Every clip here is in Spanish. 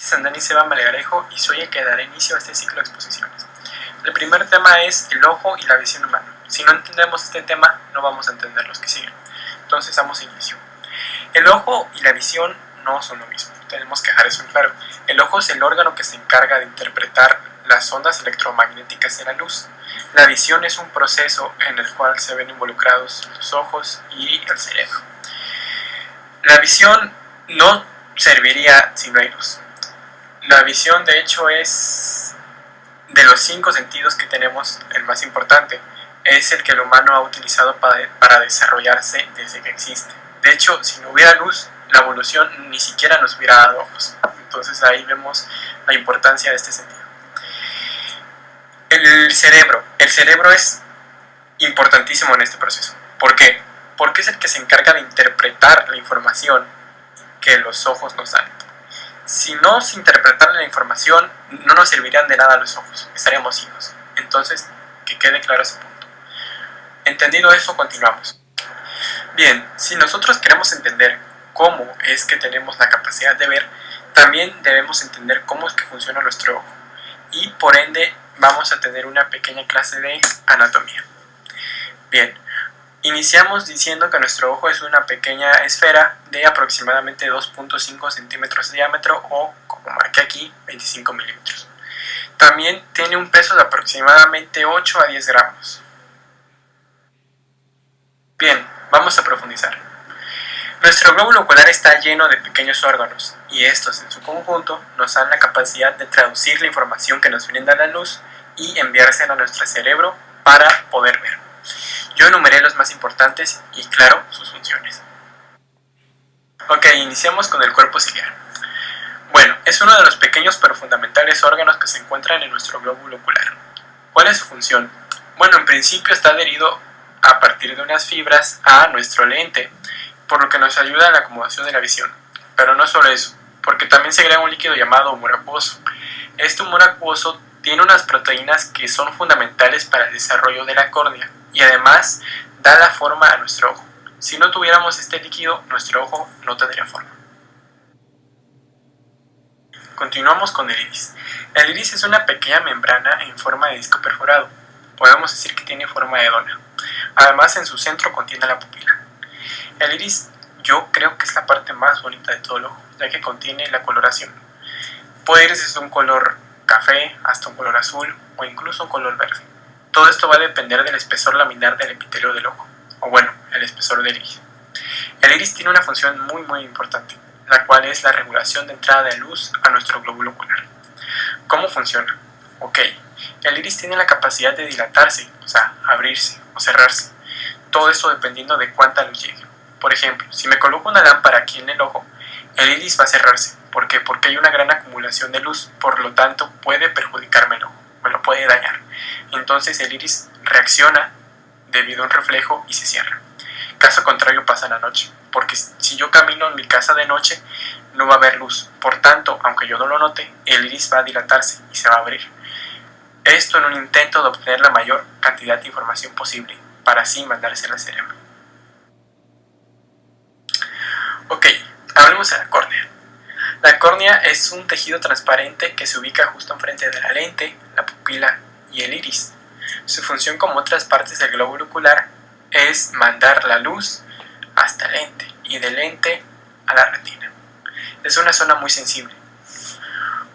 es Andani Seba Malgarejo y soy el que dará inicio a este ciclo de exposiciones. El primer tema es el ojo y la visión humana. Si no entendemos este tema, no vamos a entender los que siguen. Entonces damos inicio. El ojo y la visión no son lo mismo, tenemos que dejar eso en claro. El ojo es el órgano que se encarga de interpretar las ondas electromagnéticas de la luz. La visión es un proceso en el cual se ven involucrados los ojos y el cerebro. La visión no serviría si no hay luz. La visión, de hecho, es de los 5 sentidos que tenemos el más importante. Es el que el humano ha utilizado para desarrollarse desde que existe. De hecho, si no hubiera luz, la evolución ni siquiera nos hubiera dado ojos. Entonces ahí vemos la importancia de este sentido. El cerebro es importantísimo en este proceso. ¿Por qué? Porque es el que se encarga de interpretar la información que los ojos nos dan. Si no se interpretara la información, no nos servirían de nada los ojos, estaríamos ciegos. Entonces, que quede claro ese punto. Entendido eso, continuamos. Bien, si nosotros queremos entender cómo es que tenemos la capacidad de ver, también debemos entender cómo es que funciona nuestro ojo. Y por ende, vamos a tener una pequeña clase de anatomía. Bien, iniciamos diciendo que nuestro ojo es una pequeña esfera de aproximadamente 2.5 centímetros de diámetro o, como marqué aquí, 25 milímetros. También tiene un peso de aproximadamente 8 a 10 gramos. Bien, vamos a profundizar. Nuestro glóbulo ocular está lleno de pequeños órganos y estos en su conjunto nos dan la capacidad de traducir la información que nos brinda la luz y enviársela a nuestro cerebro para poder ver. Yo enumeré los más importantes y, claro, sus funciones. Ok, iniciamos con el cuerpo ciliar. Bueno, es uno de los pequeños pero fundamentales órganos que se encuentran en nuestro glóbulo ocular. ¿Cuál es su función? Bueno, en principio está adherido a partir de unas fibras a nuestro lente, por lo que nos ayuda en la acomodación de la visión. Pero no solo eso, porque también se crea un líquido llamado humor acuoso. Este humor acuoso tiene unas proteínas que son fundamentales para el desarrollo de la córnea y además da la forma a nuestro ojo. Si no tuviéramos este líquido, nuestro ojo no tendría forma. Continuamos con el iris. El iris es una pequeña membrana en forma de disco perforado. Podemos decir que tiene forma de dona. Además, en su centro contiene la pupila. El iris yo creo que es la parte más bonita de todo el ojo, ya que contiene la coloración. Puede ir desde un color café hasta un color azul o incluso un color verde. Todo esto va a depender del espesor laminar del epitelio del ojo, o bueno, el espesor del iris. El iris tiene una función muy importante, la cual es la regulación de entrada de luz a nuestro glóbulo ocular. ¿Cómo funciona? Ok, el iris tiene la capacidad de dilatarse, o sea, abrirse o cerrarse. Todo esto dependiendo de cuánta luz llegue. Por ejemplo, si me coloco una lámpara aquí en el ojo, el iris va a cerrarse. ¿Por qué? Porque hay una gran acumulación de luz, por lo tanto puede perjudicarme el ojo, me lo puede dañar. Entonces el iris reacciona debido a un reflejo y se cierra. Caso contrario pasa en la noche, porque si yo camino en mi casa de noche no va a haber luz. Por tanto, aunque yo no lo note, el iris va a dilatarse y se va a abrir. Esto en un intento de obtener la mayor cantidad de información posible, para así mandársela al cerebro. Ok, hablemos de la córnea. La córnea es un tejido transparente que se ubica justo enfrente de la lente, la pupila y el iris. Su función, como otras partes del glóbulo ocular, es mandar la luz hasta el lente y del lente a la retina. Es una zona muy sensible,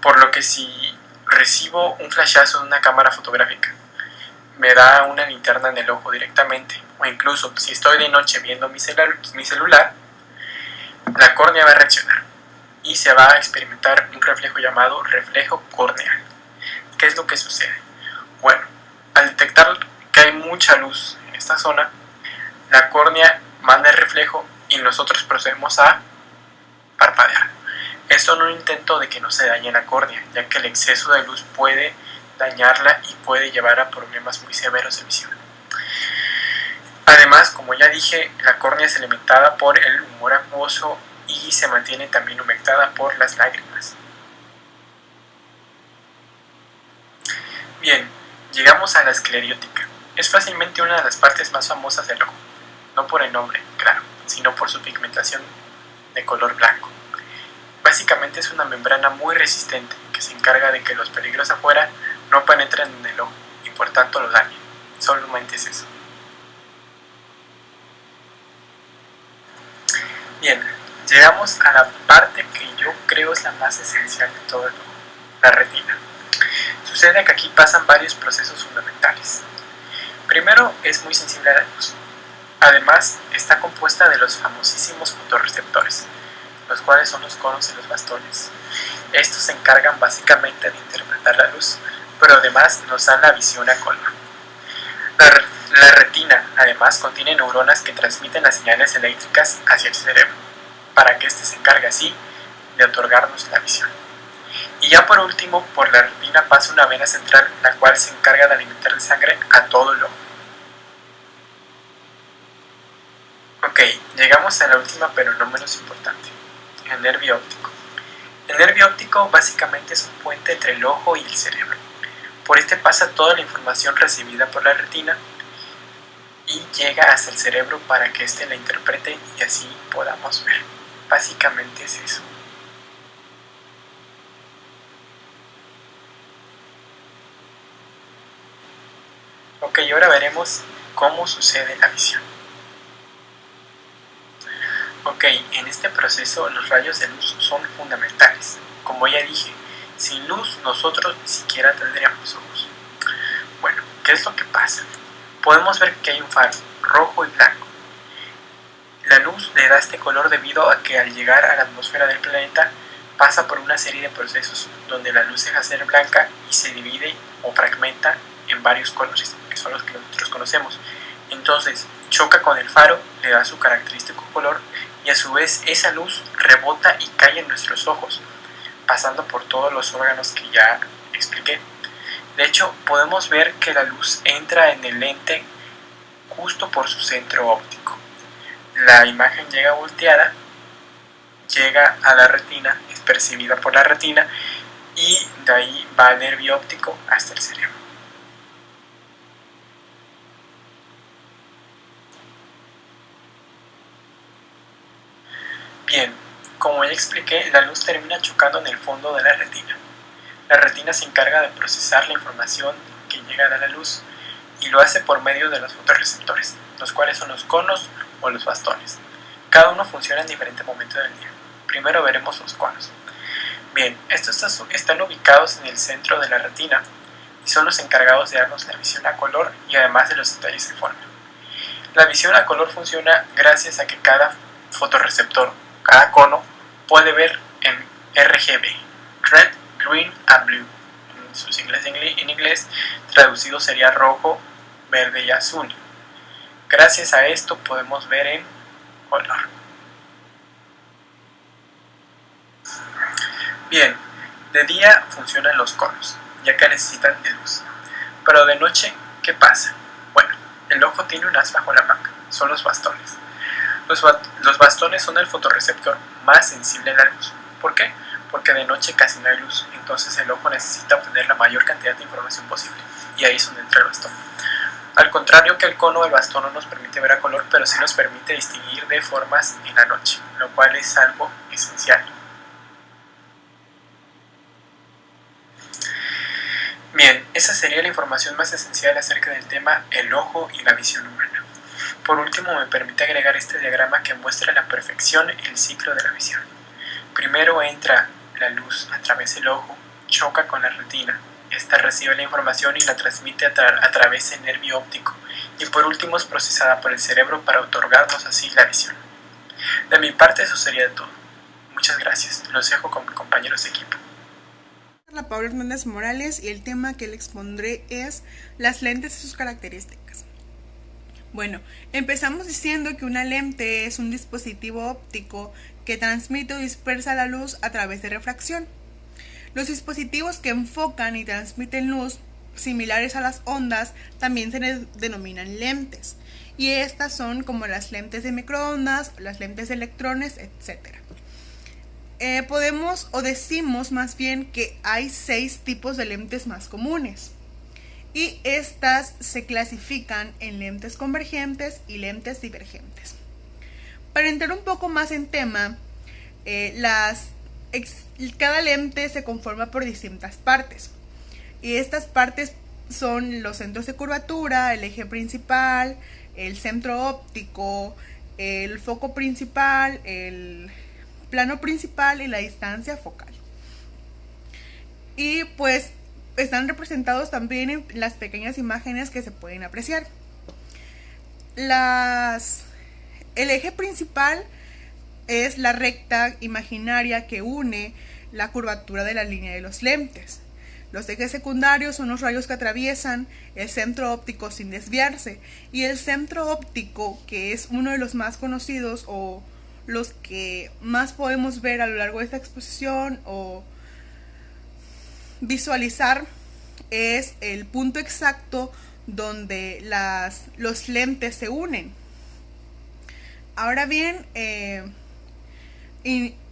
por lo que si recibo un flashazo de una cámara fotográfica, me da una linterna en el ojo directamente, o incluso si estoy de noche viendo mi celular, la córnea va a reaccionar y se va a experimentar un reflejo llamado reflejo corneal. ¿Qué es lo que sucede? Bueno, al detectar que hay mucha luz en esta zona, la córnea manda el reflejo y nosotros procedemos a parpadear. Esto en un intento de que no se dañe la córnea, ya que el exceso de luz puede dañarla y puede llevar a problemas muy severos de visión. Además, como ya dije, la córnea es alimentada por el humor acuoso y se mantiene también humectada por las lágrimas. Bien, llegamos a la escleriótica. Es fácilmente una de las partes más famosas del ojo, no por el nombre, claro, sino por su pigmentación de color blanco. Básicamente básicamente es una membrana muy resistente que se encarga de que los peligros afuera no penetren en el ojo y por tanto lo dañen. Solamente es eso. Bien, llegamos a la parte que yo creo es la más esencial de todo el ojo, la retina. Sucede que aquí pasan varios procesos fundamentales. Primero, es muy sensible a la luz. Además, está compuesta de los famosísimos fotorreceptores, los cuales son los conos y los bastones. Estos se encargan básicamente de interpretar la luz, pero además nos dan la visión a color. La retina, además, contiene neuronas que transmiten las señales eléctricas hacia el cerebro, para que éste se encargue así de otorgarnos la visión. Y ya por último, por la retina pasa una vena central, la cual se encarga de alimentar de sangre a todo el ojo. Ok, llegamos a la última pero no menos importante, el nervio óptico. El nervio óptico básicamente es un puente entre el ojo y el cerebro. Por este pasa toda la información recibida por la retina y llega hasta el cerebro para que éste la interprete y así podamos ver. Básicamente es eso. Ok, ahora veremos cómo sucede la visión. Ok, en este proceso los rayos de luz son fundamentales. Como ya dije, sin luz nosotros ni siquiera tendríamos ojos. Bueno, ¿qué es lo que pasa? Podemos ver que hay un faro, rojo y blanco. La luz le da este color debido a que al llegar a la atmósfera del planeta pasa por una serie de procesos donde la luz deja de ser blanca y se divide o fragmenta en varios colores, que son los que nosotros conocemos. Entonces choca con el faro, le da su característico color y a su vez esa luz rebota y cae en nuestros ojos, pasando por todos los órganos que ya expliqué. De hecho, podemos ver que la luz entra en el lente justo por su centro óptico. La imagen llega volteada, llega a la retina, es percibida por la retina y de ahí va al nervio óptico hasta el cerebro. Bien, como ya expliqué, la luz termina chocando en el fondo de la retina. La retina se encarga de procesar la información que llega de la luz y lo hace por medio de los fotorreceptores, los cuales son los conos o los bastones. Cada uno funciona en diferente momento del día. Primero veremos los conos. Bien, estos están ubicados en el centro de la retina y son los encargados de darnos la visión a color y además de los detalles en forma. La visión a color funciona gracias a que cada fotorreceptor, cada cono, puede ver en RGB, Red, Green and Blue. En sus siglas en inglés, traducido sería rojo, verde y azul. Gracias a esto podemos ver en color. Bien, de día funcionan los conos, ya que necesitan de luz. Pero de noche, ¿qué pasa? Bueno, el ojo tiene un as bajo la manga, son los bastones. Los bastones son el fotorreceptor más sensible a la luz. ¿Por qué? Porque de noche casi no hay luz, entonces el ojo necesita obtener la mayor cantidad de información posible, y ahí es donde entra el bastón. Al contrario que el cono, el bastón no nos permite ver a color, pero sí nos permite distinguir de formas en la noche, lo cual es algo esencial. Bien, esa sería la información más esencial acerca del tema el ojo y la visión humana. Por último, me permite agregar este diagrama que muestra a la perfección el ciclo de la visión. Primero entra la luz a través del ojo, choca con la retina, esta recibe la información y la transmite a través del nervio óptico, y por último es procesada por el cerebro para otorgarnos así la visión. De mi parte eso sería todo. Muchas gracias, los dejo con mis compañeros de equipo. Hola, Pablo Hernández Morales, y el tema que le expondré es las lentes y sus características. Bueno, empezamos diciendo que una lente es un dispositivo óptico que transmite o dispersa la luz a través de refracción. Los dispositivos que enfocan y transmiten luz similares a las ondas también se denominan lentes, y estas son como las lentes de microondas, las lentes de electrones, etc. Podemos o decimos más bien que hay 6 tipos de lentes más comunes, y estas se clasifican en lentes convergentes y lentes divergentes. Para entrar un poco más en tema, las cada lente se conforma por distintas partes. Y estas partes son los centros de curvatura, el eje principal, el centro óptico, el foco principal, el plano principal y la distancia focal. Y pues están representados también en las pequeñas imágenes que se pueden apreciar. El eje principal es la recta imaginaria que une la curvatura de la línea de los lentes. Los ejes secundarios son los rayos que atraviesan el centro óptico sin desviarse, y el centro óptico, que es uno de los más conocidos o los que más podemos ver a lo largo de esta exposición o visualizar, es el punto exacto donde los lentes se unen. Ahora bien,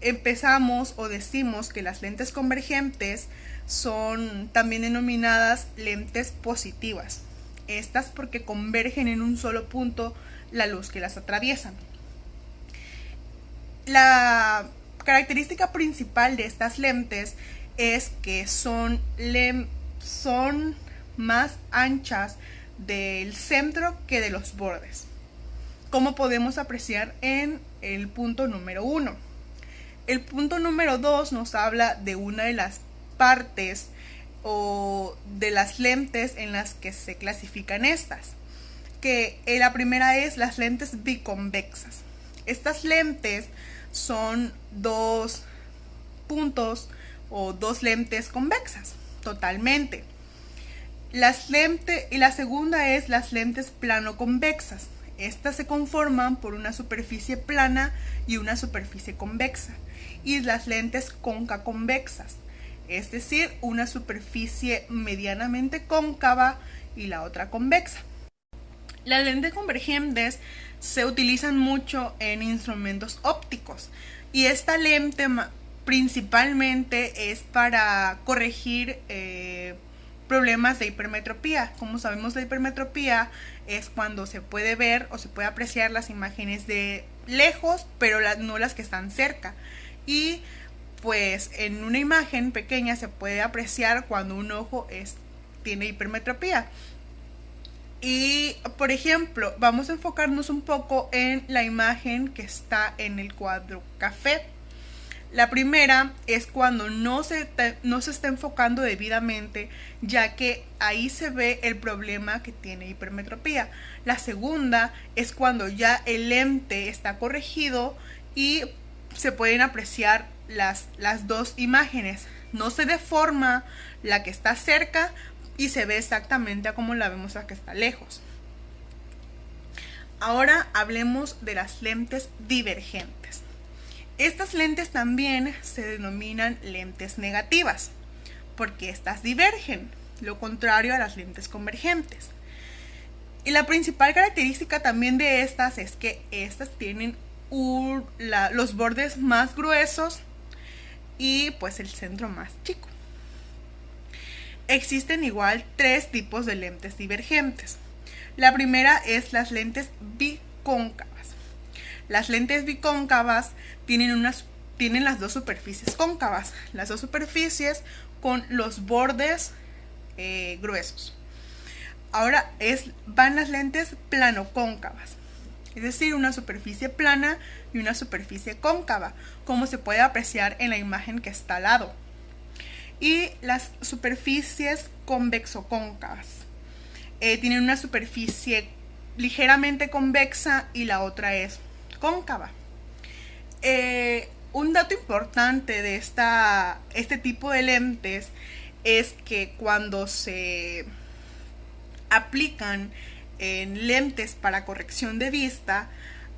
empezamos o decimos que las lentes convergentes son también denominadas lentes positivas. Estas porque convergen en un solo punto la luz que las atraviesan. La característica principal de estas lentes es que son más anchas del centro que de los bordes, como podemos apreciar en el punto número 1. El punto número 2 nos habla de una de las partes o de las lentes en las que se clasifican estas, que la primera es las lentes biconvexas. Estas lentes son dos puntos o dos lentes convexas totalmente. Y la segunda es las lentes plano-convexas. Estas se conforman por una superficie plana y una superficie convexa. Y las lentes cóncavo-convexas, es decir, una superficie medianamente cóncava y la otra convexa. Las lentes convergentes se utilizan mucho en instrumentos ópticos, y esta lente principalmente es para corregir problemas de hipermetropía. Como sabemos, la hipermetropía es cuando se puede ver o se puede apreciar las imágenes de lejos, pero no las que están cerca. Y pues en una imagen pequeña se puede apreciar cuando un ojo tiene hipermetropía. Y por ejemplo, vamos a enfocarnos un poco en la imagen que está en el cuadro café. La primera es cuando no se está enfocando debidamente, ya que ahí se ve el problema que tiene hipermetropía. La segunda es cuando ya el lente está corregido y se pueden apreciar las dos imágenes. No se deforma la que está cerca y se ve exactamente como la vemos la que está lejos. Ahora hablemos de las lentes divergentes. Estas lentes también se denominan lentes negativas, porque estas divergen, lo contrario a las lentes convergentes. Y la principal característica también de estas es que estas tienen los bordes más gruesos y pues el centro más chico. Existen igual 3 tipos de lentes divergentes. La primera es las lentes bicóncavas. Las lentes bicóncavas tienen las dos superficies cóncavas, las dos superficies con los bordes gruesos. Ahora van las lentes plano-cóncavas, es decir, una superficie plana y una superficie cóncava, como se puede apreciar en la imagen que está al lado. Y las superficies convexo-cóncavas tienen una superficie ligeramente convexa y la otra es cóncava. Un dato importante de este tipo de lentes es que cuando se aplican en lentes para corrección de vista,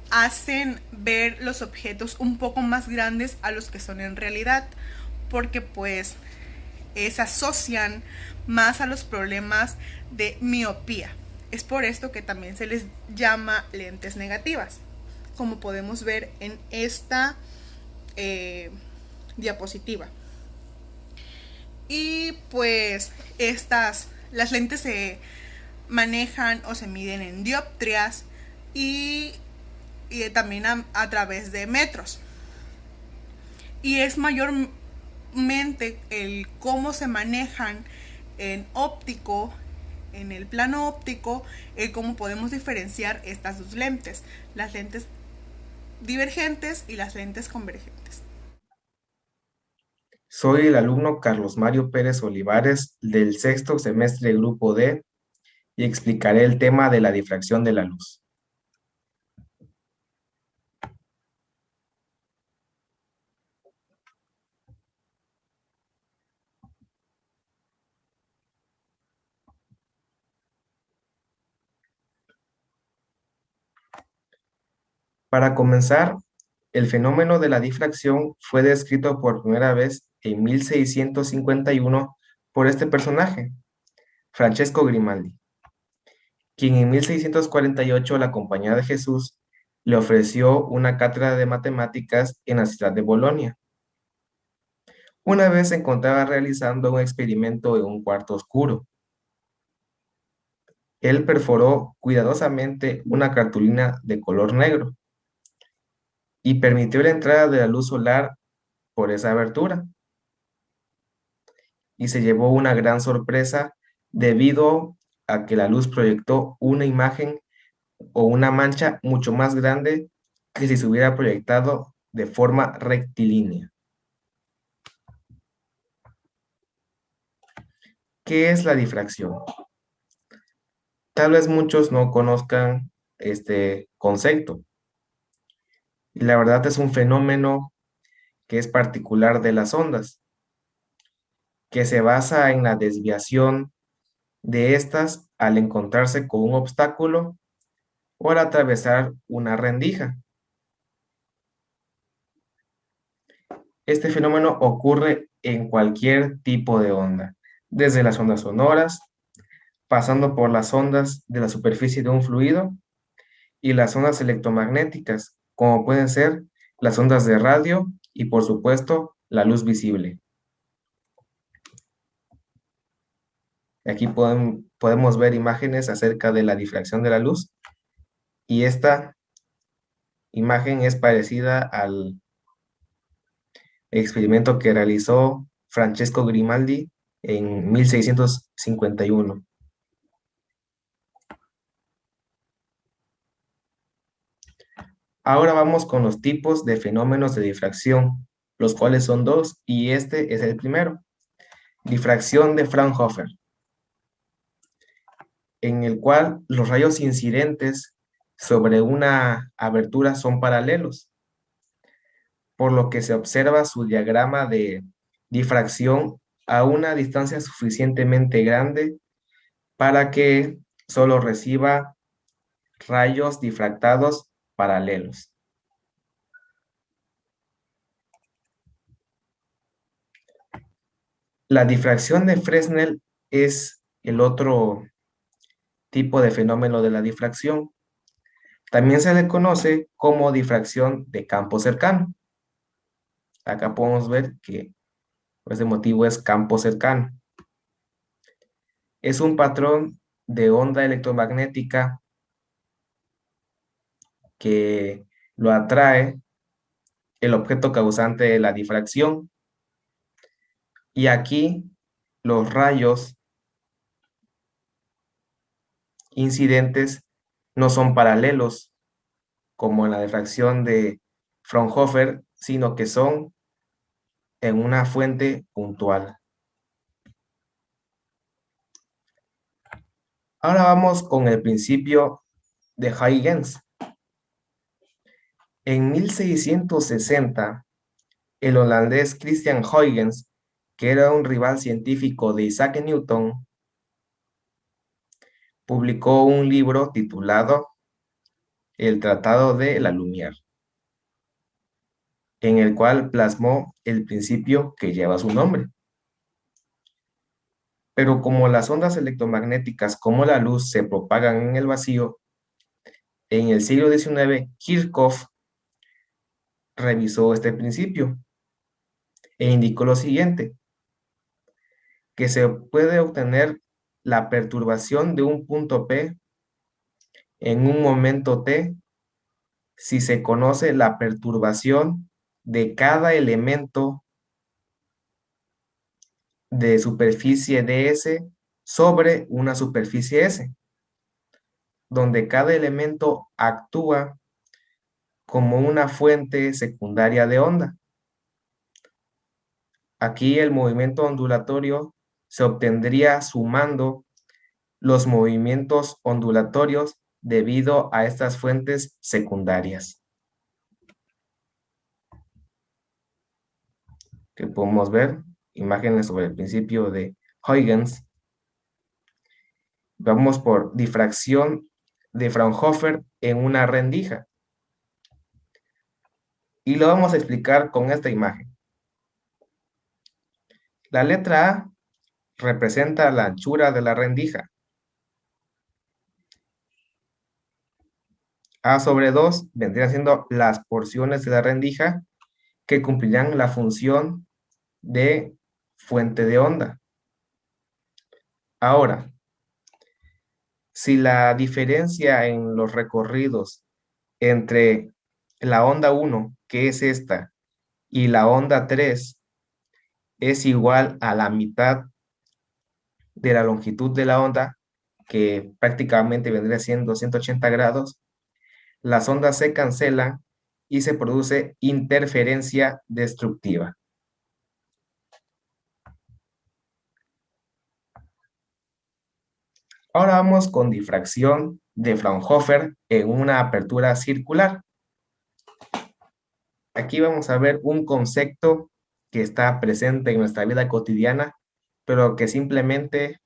hacen ver los objetos un poco más grandes a los que son en realidad, porque pues se asocian más a los problemas de miopía. Es por esto que también se les llama lentes negativas, como podemos ver en esta diapositiva. Y pues las lentes se manejan o se miden en dioptrias y también a través de metros. y es mayormente el cómo se manejan en óptico, en el plano óptico, el cómo podemos diferenciar estas dos lentes, las lentes divergentes y las lentes convergentes. Soy el alumno Carlos Mario Pérez Olivares del sexto semestre Grupo D y explicaré el tema de la difracción de la luz. Para comenzar, el fenómeno de la difracción fue descrito por primera vez en 1651 por este personaje, Francesco Grimaldi, quien en 1648 la Compañía de Jesús le ofreció una cátedra de matemáticas en la ciudad de Bolonia. Una vez se encontraba realizando un experimento en un cuarto oscuro. Él perforó cuidadosamente una cartulina de color negro y permitió la entrada de la luz solar por esa abertura. Y se llevó una gran sorpresa debido a que la luz proyectó una imagen o una mancha mucho más grande que si se hubiera proyectado de forma rectilínea. ¿Qué es la difracción? Tal vez muchos no conozcan este concepto. Y la verdad es un fenómeno que es particular de las ondas, que se basa en la desviación de estas al encontrarse con un obstáculo o al atravesar una rendija. Este fenómeno ocurre en cualquier tipo de onda, desde las ondas sonoras, pasando por las ondas de la superficie de un fluido y las ondas electromagnéticas, como pueden ser las ondas de radio y, por supuesto, la luz visible. Aquí podemos ver imágenes acerca de la difracción de la luz y esta imagen es parecida al experimento que realizó Francesco Grimaldi en 1651. Ahora vamos con los tipos de fenómenos de difracción, los cuales son dos, y este es el primero. Difracción de Fraunhofer, en el cual los rayos incidentes sobre una abertura son paralelos, por lo que se observa su diagrama de difracción a una distancia suficientemente grande para que solo reciba rayos difractados paralelos. La difracción de Fresnel es el otro tipo de fenómeno de la difracción. También se le conoce como difracción de campo cercano. Acá podemos ver que ese motivo es campo cercano. Es un patrón de onda electromagnética que lo atrae el objeto causante de la difracción. Y aquí los rayos incidentes no son paralelos como en la difracción de Fraunhofer, sino que son en una fuente puntual. Ahora vamos con el principio de Huygens. En 1660, el holandés Christian Huygens, que era un rival científico de Isaac Newton, publicó un libro titulado El Tratado de la Lumière, en el cual plasmó el principio que lleva su nombre. Pero como las ondas electromagnéticas como la luz se propagan en el vacío, en el siglo XIX Kirchhoff revisó este principio e indicó lo siguiente, que se puede obtener la perturbación de un punto P en un momento T si se conoce la perturbación de cada elemento de superficie ds sobre una superficie S, donde cada elemento actúa como una fuente secundaria de onda. Aquí el movimiento ondulatorio se obtendría sumando los movimientos ondulatorios debido a estas fuentes secundarias, que podemos ver imágenes sobre el principio de Huygens. Vamos por difracción de Fraunhofer en una rendija. Y lo vamos a explicar con esta imagen. La letra A representa la anchura de la rendija. A sobre 2 vendrían siendo las porciones de la rendija que cumplirán la función de fuente de onda. Ahora, si la diferencia en los recorridos entre la onda 1, que es esta, y la onda 3 es igual a la mitad de la longitud de la onda, que prácticamente vendría siendo 180 grados, las ondas se cancelan y se produce interferencia destructiva. Ahora vamos con difracción de Fraunhofer en una apertura circular. Aquí vamos a ver un concepto que está presente en nuestra vida cotidiana, pero que simplemente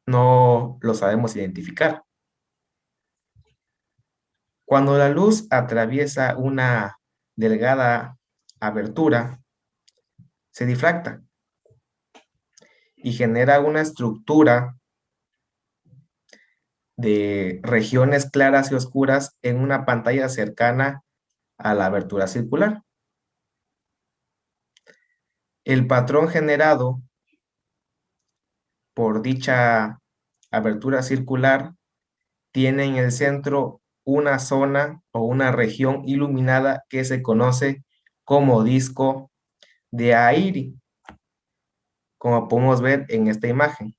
no lo sabemos identificar. Cuando la luz atraviesa una delgada abertura, se difracta y genera una estructura de regiones claras y oscuras en una pantalla cercana a la abertura circular. El patrón generado por dicha abertura circular tiene en el centro una zona o una región iluminada que se conoce como disco de Airy, como podemos ver en esta imagen,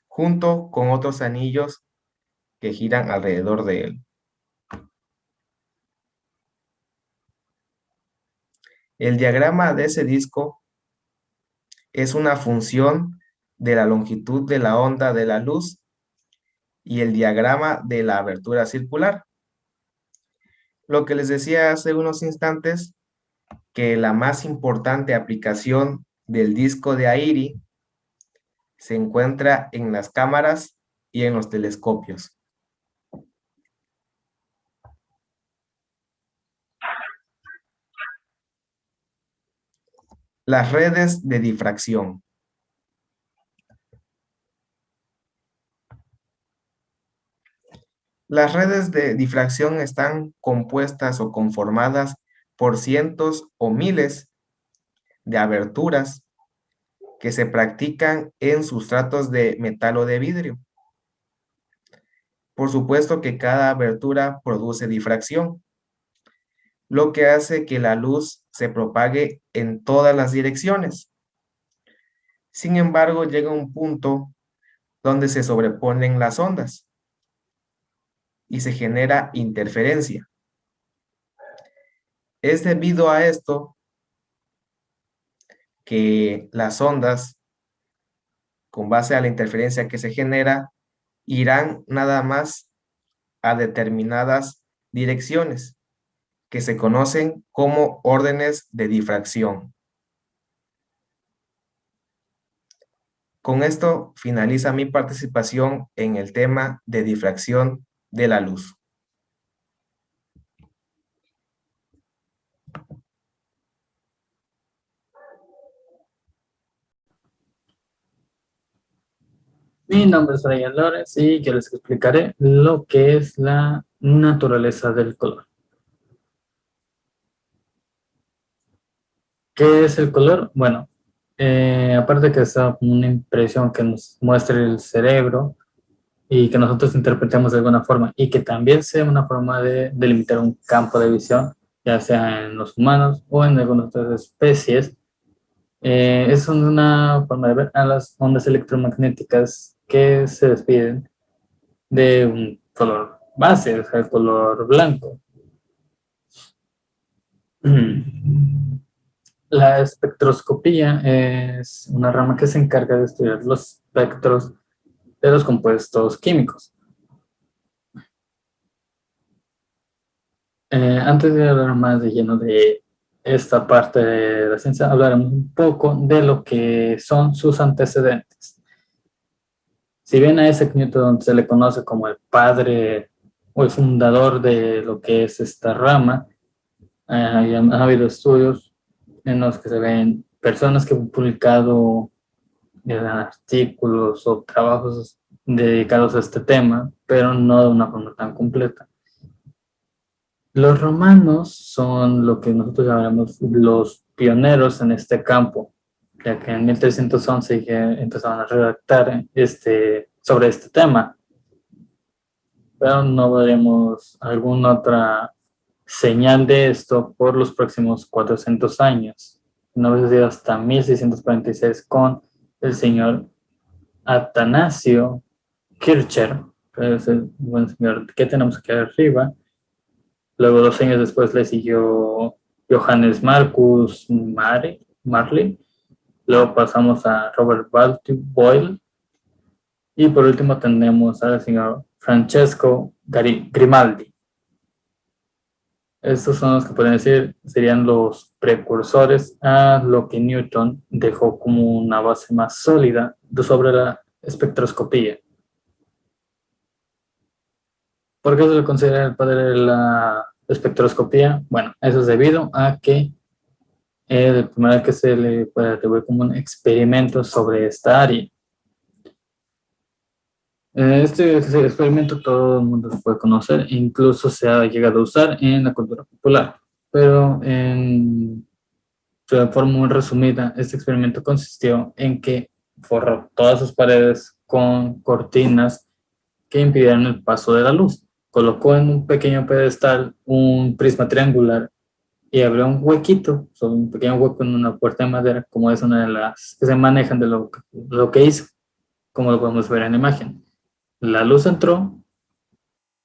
junto con otros anillos que giran alrededor de él. El diagrama de ese disco es una función de la longitud de la onda de la luz y el diagrama de la abertura circular. Lo que les decía hace unos instantes, que la más importante aplicación del disco de Airy se encuentra en las cámaras y en los telescopios. Las redes de difracción. Las redes de difracción están compuestas o conformadas por cientos o miles de aberturas que se practican en sustratos de metal o de vidrio. Por supuesto que cada abertura produce difracción, lo que hace que la luz se propague en todas las direcciones. Sin embargo, llega un punto donde se sobreponen las ondas y se genera interferencia. Es debido a esto que las ondas, con base a la interferencia que se genera, irán nada más a determinadas direcciones, que se conocen como órdenes de difracción. Con esto finaliza mi participación en el tema de difracción de la luz. Mi nombre es Brian Lores y yo les explicaré lo que es la naturaleza del color. ¿Qué es el color? Bueno, aparte que es una impresión que nos muestra el cerebro y que nosotros interpretemos de alguna forma y que también sea una forma de delimitar un campo de visión, ya sea en los humanos o en algunas otras especies. Es una forma de ver a las ondas electromagnéticas que se despiden de un color base, o sea, el color blanco. La espectroscopía es una rama que se encarga de estudiar los espectros de los compuestos químicos. Antes de hablar más de lleno de esta parte de la ciencia, hablaremos un poco de lo que son sus antecedentes. Si bien a Isaac Newton se le conoce como el padre o el fundador de lo que es esta rama, ha habido estudios en los que se ven personas que han publicado artículos o trabajos dedicados a este tema, pero no de una forma tan completa. Los romanos son lo que nosotros llamamos los pioneros en este campo, ya que en 1311 ya empezaron a redactar sobre este tema, pero no veremos alguna otra señal de esto por los próximos 400 años. No hubiese sido hasta 1646 con el señor Atanasio Kircher, que es el buen señor que tenemos aquí arriba. Luego, 2 años después, le siguió Johannes Marcus Marley. Luego pasamos a Robert Boyle. Y por último tenemos al señor Francesco Grimaldi. Estos son los que pueden decir serían los precursores a lo que Newton dejó como una base más sólida sobre la espectroscopía. ¿Por qué se le considera el padre de la espectroscopía? Bueno, eso es debido a que la primera vez que se le puede atribuir como un experimento sobre esta área. Este experimento todo el mundo lo puede conocer, incluso se ha llegado a usar en la cultura popular, pero en de forma muy resumida, este experimento consistió en que forró todas sus paredes con cortinas que impidieran el paso de la luz. Colocó en un pequeño pedestal un prisma triangular y abrió un huequito, un pequeño hueco en una puerta de madera, como es una de las que se manejan de lo que hizo, como lo podemos ver en la imagen. La luz entró,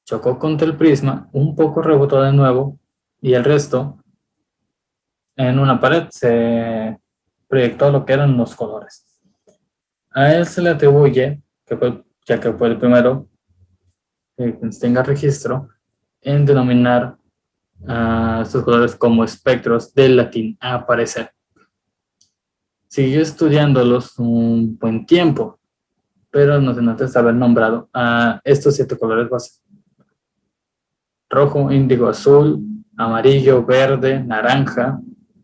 chocó contra el prisma, un poco rebotó de nuevo y el resto en una pared se proyectó lo que eran los colores. A él se le atribuye, ya que fue el primero que tenga registro, en denominar a estos colores como espectros, del latín aparecer. Siguió estudiándolos un buen tiempo, pero no sin antes haber nombrado a estos 7 colores base: rojo, índigo, azul, amarillo, verde, naranja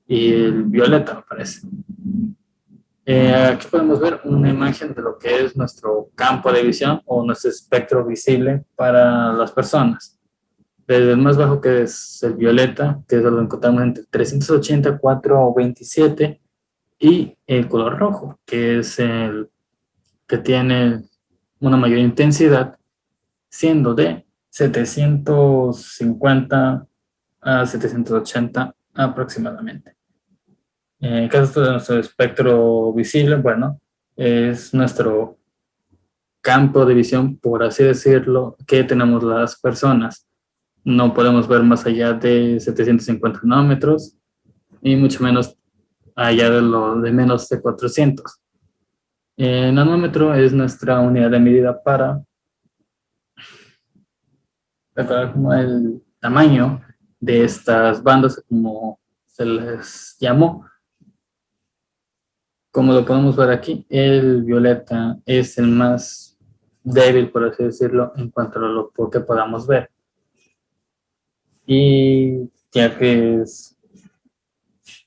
y el violeta, me parece. Aquí podemos ver una imagen de lo que es nuestro campo de visión o nuestro espectro visible para las personas. Desde el más bajo, que es el violeta, que lo encontramos entre 384 o 27, y el color rojo, que es el que tiene una mayor intensidad, siendo de 750 a 780 aproximadamente. En el caso de nuestro espectro visible, bueno, es nuestro campo de visión, por así decirlo, que tenemos las personas. No podemos ver más allá de 750 nanómetros y mucho menos allá de menos de 400. El nanómetro es nuestra unidad de medida para recordar como el tamaño de estas bandas, como se les llamó. Como lo podemos ver aquí, el violeta es el más débil, por así decirlo, en cuanto a lo que podamos ver. Y ya que es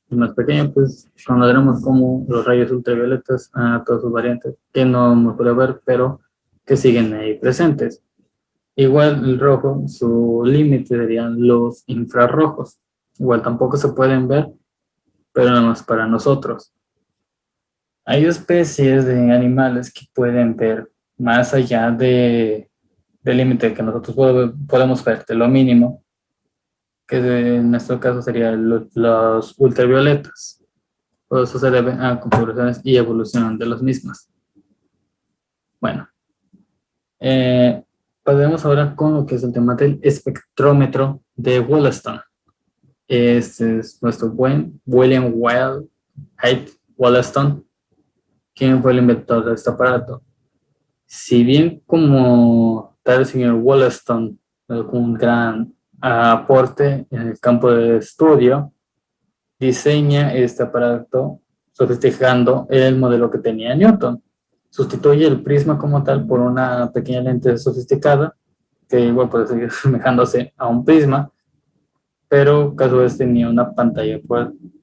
más pequeño, pues conoceremos como los rayos ultravioletas a todas sus variantes, que no hemos podido ver, pero que siguen ahí presentes. Igual el rojo, su límite serían los infrarrojos. Igual tampoco se pueden ver, pero nada más para nosotros. Hay especies de animales que pueden ver más allá del límite que nosotros podemos ver, de lo mínimo, que en este caso serían los ultravioletas. Todo eso se debe a configuraciones y evolución de las mismas. Bueno, pasemos ahora con lo que es el tema del espectrómetro de Wollaston. Este es nuestro buen William Hyde Wollaston, quien fue el inventor de este aparato. Si bien como tal el señor Wollaston con un gran aporte en el campo de estudio, diseña este aparato sofisticando el modelo que tenía Newton. Sustituye el prisma como tal por una pequeña lente sofisticada que igual puede seguir asemejándose a un prisma, pero a su vez tenía una pantalla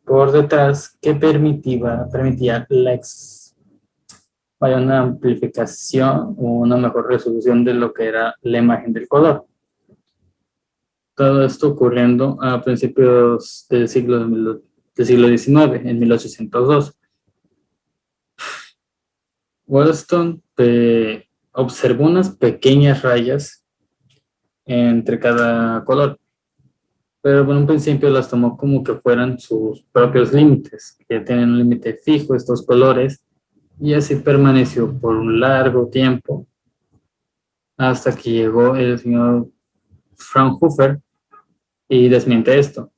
por detrás que permitía una amplificación o una mejor resolución de lo que era la imagen del color. Todo esto ocurriendo a principios del siglo XIX, en 1802. Wollaston observó unas pequeñas rayas entre cada color, pero en un principio las tomó como que fueran sus propios límites, que tienen un límite fijo estos colores, y así permaneció por un largo tiempo hasta que llegó el señor Fraunhofer y desmiente esto.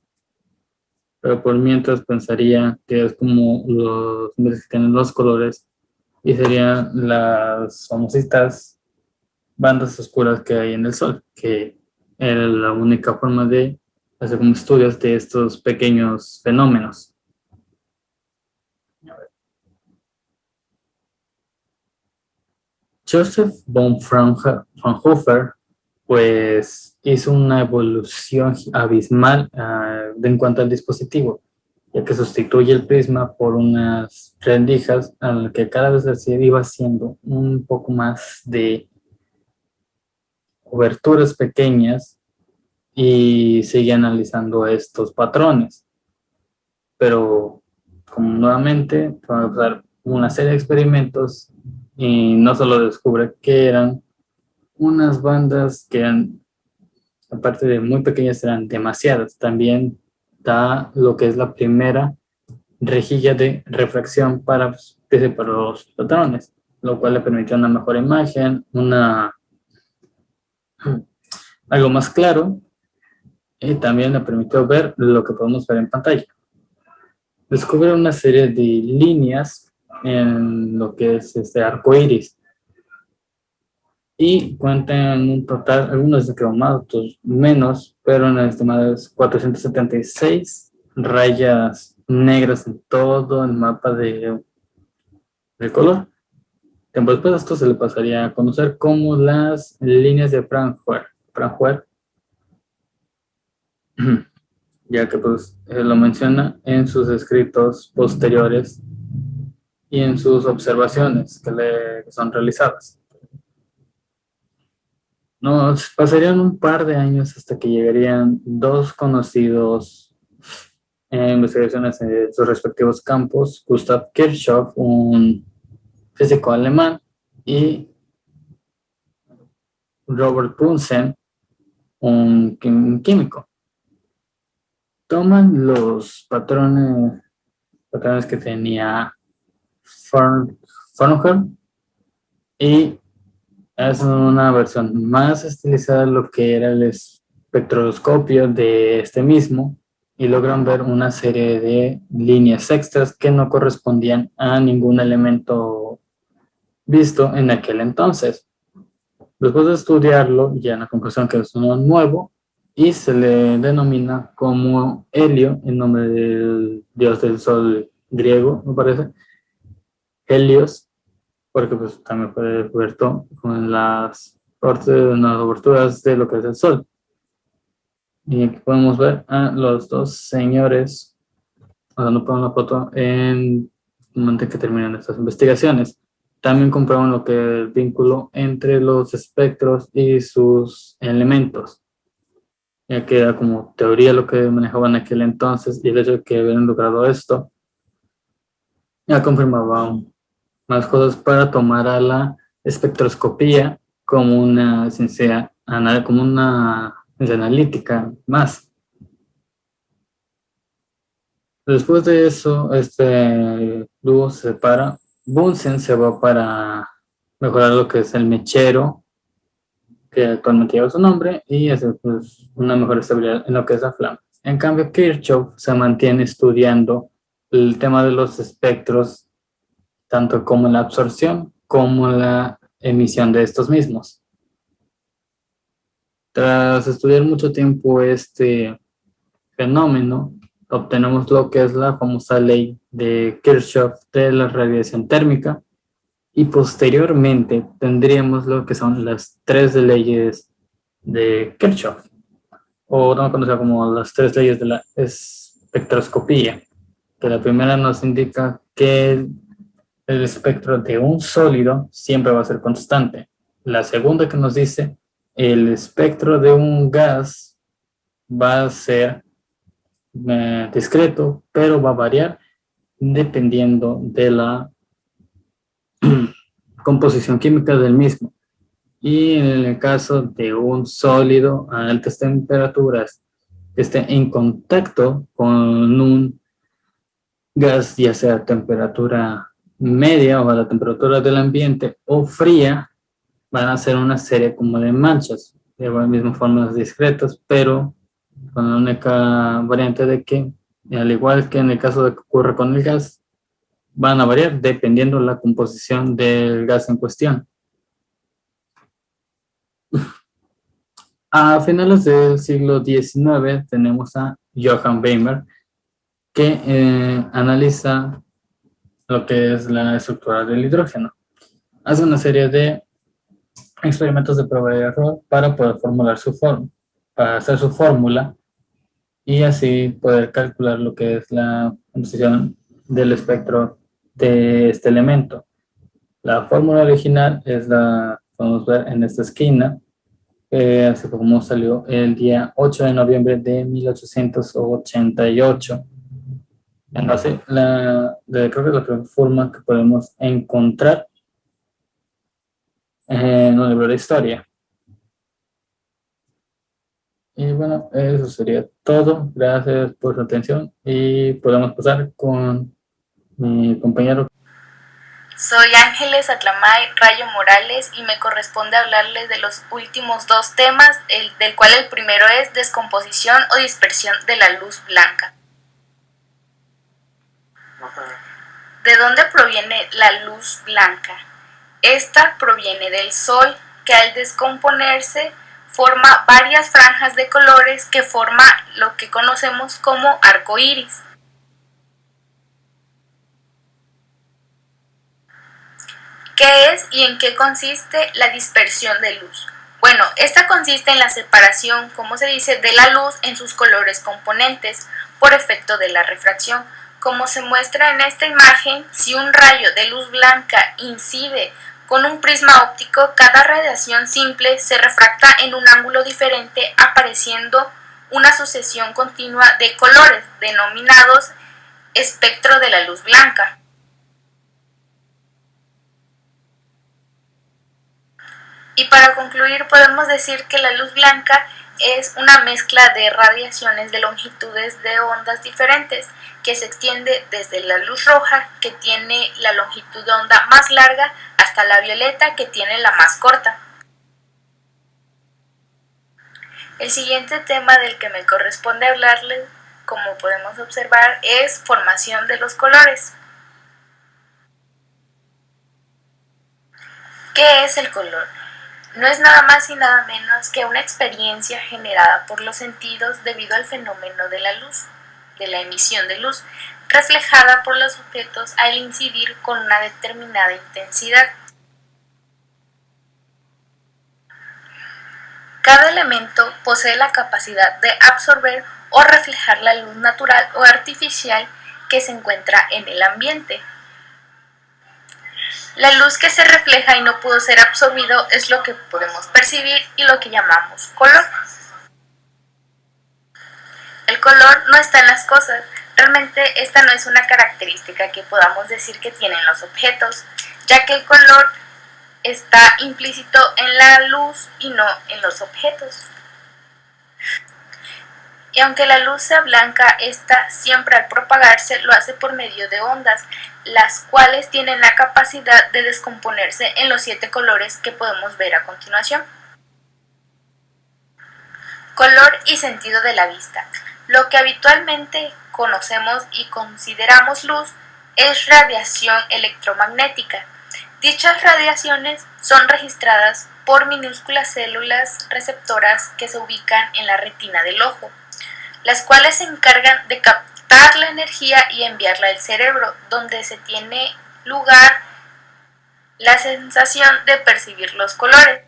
Pero por mientras pensaría que es como los que tienen los colores y serían las famositas bandas oscuras que hay en el Sol, que era la única forma de hacer como estudios de estos pequeños fenómenos. Joseph von Fraunhofer pues hizo una evolución abismal en cuanto al dispositivo, ya que sustituye el prisma por unas rendijas a las que cada vez se iba haciendo un poco más de oberturas pequeñas y sigue analizando estos patrones. Pero como nuevamente va a pasar una serie de experimentos y no solo descubre que eran unas bandas que eran, aparte de muy pequeñas, eran demasiadas. También da lo que es la primera rejilla de refracción para los patrones, lo cual le permitió una mejor imagen, algo más claro, y también le permitió ver lo que podemos ver en pantalla. Descubre una serie de líneas en lo que es este arco iris y cuentan un total, algunos de más, otros menos, pero en el estimado es 476 rayas negras en todo el mapa del color. Tiempo después esto se le pasaría a conocer como las líneas de Fraunhofer, ya que pues lo menciona en sus escritos posteriores y en sus observaciones que son realizadas. Nos pasarían un par de años hasta que llegarían dos conocidos investigaciones en sus respectivos campos, Gustav Kirchhoff, un físico alemán, y Robert Bunsen, un químico. Toman los patrones que tenía Fraunhofer y es una versión más estilizada de lo que era el espectroscopio de este mismo y logran ver una serie de líneas extras que no correspondían a ningún elemento visto en aquel entonces. Después de estudiarlo, llegan a la conclusión que es uno nuevo y se le denomina como Helio, en nombre del dios del sol griego, me parece, Helios, porque pues también fue descubierto con las oberturas de lo que es el Sol. Y aquí podemos ver a los dos señores dando por una foto en el momento que terminan estas investigaciones. También comproban lo que es el vínculo entre los espectros y sus elementos, ya que era como teoría lo que manejaban en aquel entonces, y el hecho de que hubieran logrado esto ya confirmaba más cosas para tomar a la espectroscopía como una ciencia analítica más. Después de eso, este dúo se separa. Bunsen se va para mejorar lo que es el mechero, que actualmente lleva su nombre, y hace pues, una mejor estabilidad en lo que es la flama. En cambio, Kirchhoff se mantiene estudiando el tema de los espectros, tanto como la absorción como la emisión de estos mismos. Tras estudiar mucho tiempo este fenómeno, obtenemos lo que es la famosa ley de Kirchhoff de la radiación térmica, y posteriormente tendríamos lo que son las tres leyes de Kirchhoff, o no conocida como las tres leyes de la espectroscopía, que la primera nos indica que el espectro de un sólido siempre va a ser constante. La segunda que nos dice el espectro de un gas va a ser discreto, pero va a variar dependiendo de la composición química del mismo. Y en el caso de un sólido a altas temperaturas que esté en contacto con un gas, ya sea a temperatura media o a la temperatura del ambiente o fría, van a ser una serie como de manchas, de la misma forma discretas, pero con la única variante de que, al igual que en el caso de que ocurre con el gas, van a variar dependiendo la composición del gas en cuestión. A finales del siglo XIX tenemos a Johann Weimer, que analiza lo que es la estructura del hidrógeno. Hace una serie de experimentos de prueba y error para poder formular su forma, para hacer su fórmula y así poder calcular lo que es la composición del espectro de este elemento. La fórmula original es la podemos ver en esta esquina, así como salió el día 8 de noviembre de 1888. Entonces, creo que es la primera forma que podemos encontrar en un libro de historia. Y bueno, eso sería todo. Gracias por su atención y podemos pasar con mi compañero. Soy Ángeles Atlamay Rayo Morales y me corresponde hablarles de los últimos dos temas, del cual el primero es descomposición o dispersión de la luz blanca. ¿De dónde proviene la luz blanca? Esta proviene del Sol, que al descomponerse forma varias franjas de colores que forma lo que conocemos como arco iris. ¿Qué es y en qué consiste la dispersión de luz? Bueno, esta consiste en la separación, como se dice, de la luz en sus colores componentes por efecto de la refracción. Como se muestra en esta imagen, si un rayo de luz blanca incide con un prisma óptico, cada radiación simple se refracta en un ángulo diferente, apareciendo una sucesión continua de colores, denominados espectro de la luz blanca. Y para concluir, podemos decir que la luz blanca es una mezcla de radiaciones de longitudes de ondas diferentes que se extiende desde la luz roja, que tiene la longitud de onda más larga, hasta la violeta, que tiene la más corta. El siguiente tema del que me corresponde hablarles, como podemos observar, es formación de los colores. ¿Qué es el color? No es nada más y nada menos que una experiencia generada por los sentidos debido al fenómeno de la luz, de la emisión de luz, reflejada por los objetos al incidir con una determinada intensidad. Cada elemento posee la capacidad de absorber o reflejar la luz natural o artificial que se encuentra en el ambiente. La luz que se refleja y no pudo ser absorbido es lo que podemos percibir y lo que llamamos color. El color no está en las cosas. Realmente esta no es una característica que podamos decir que tienen los objetos, ya que el color está implícito en la luz y no en los objetos. y aunque la luz sea blanca, esta siempre al propagarse lo hace por medio de ondas, las cuales tienen la capacidad de descomponerse en los 7 colores que podemos ver a continuación. Color y sentido de la vista. Lo que habitualmente conocemos y consideramos luz es radiación electromagnética. Dichas radiaciones son registradas por minúsculas células receptoras que se ubican en la retina del ojo, las cuales se encargan de captar la energía y enviarla al cerebro, donde se tiene lugar la sensación de percibir los colores.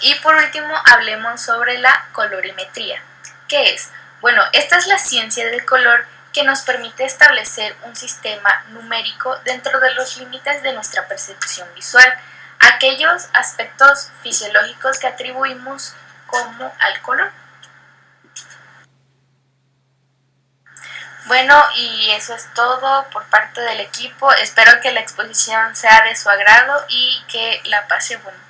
Y por último, hablemos sobre la colorimetría. ¿Qué es? Bueno, esta es la ciencia del color que nos permite establecer un sistema numérico dentro de los límites de nuestra percepción visual, aquellos aspectos fisiológicos que atribuimos como al color. Bueno, y eso es todo por parte del equipo. Espero que la exposición sea de su agrado y que la pase bonito.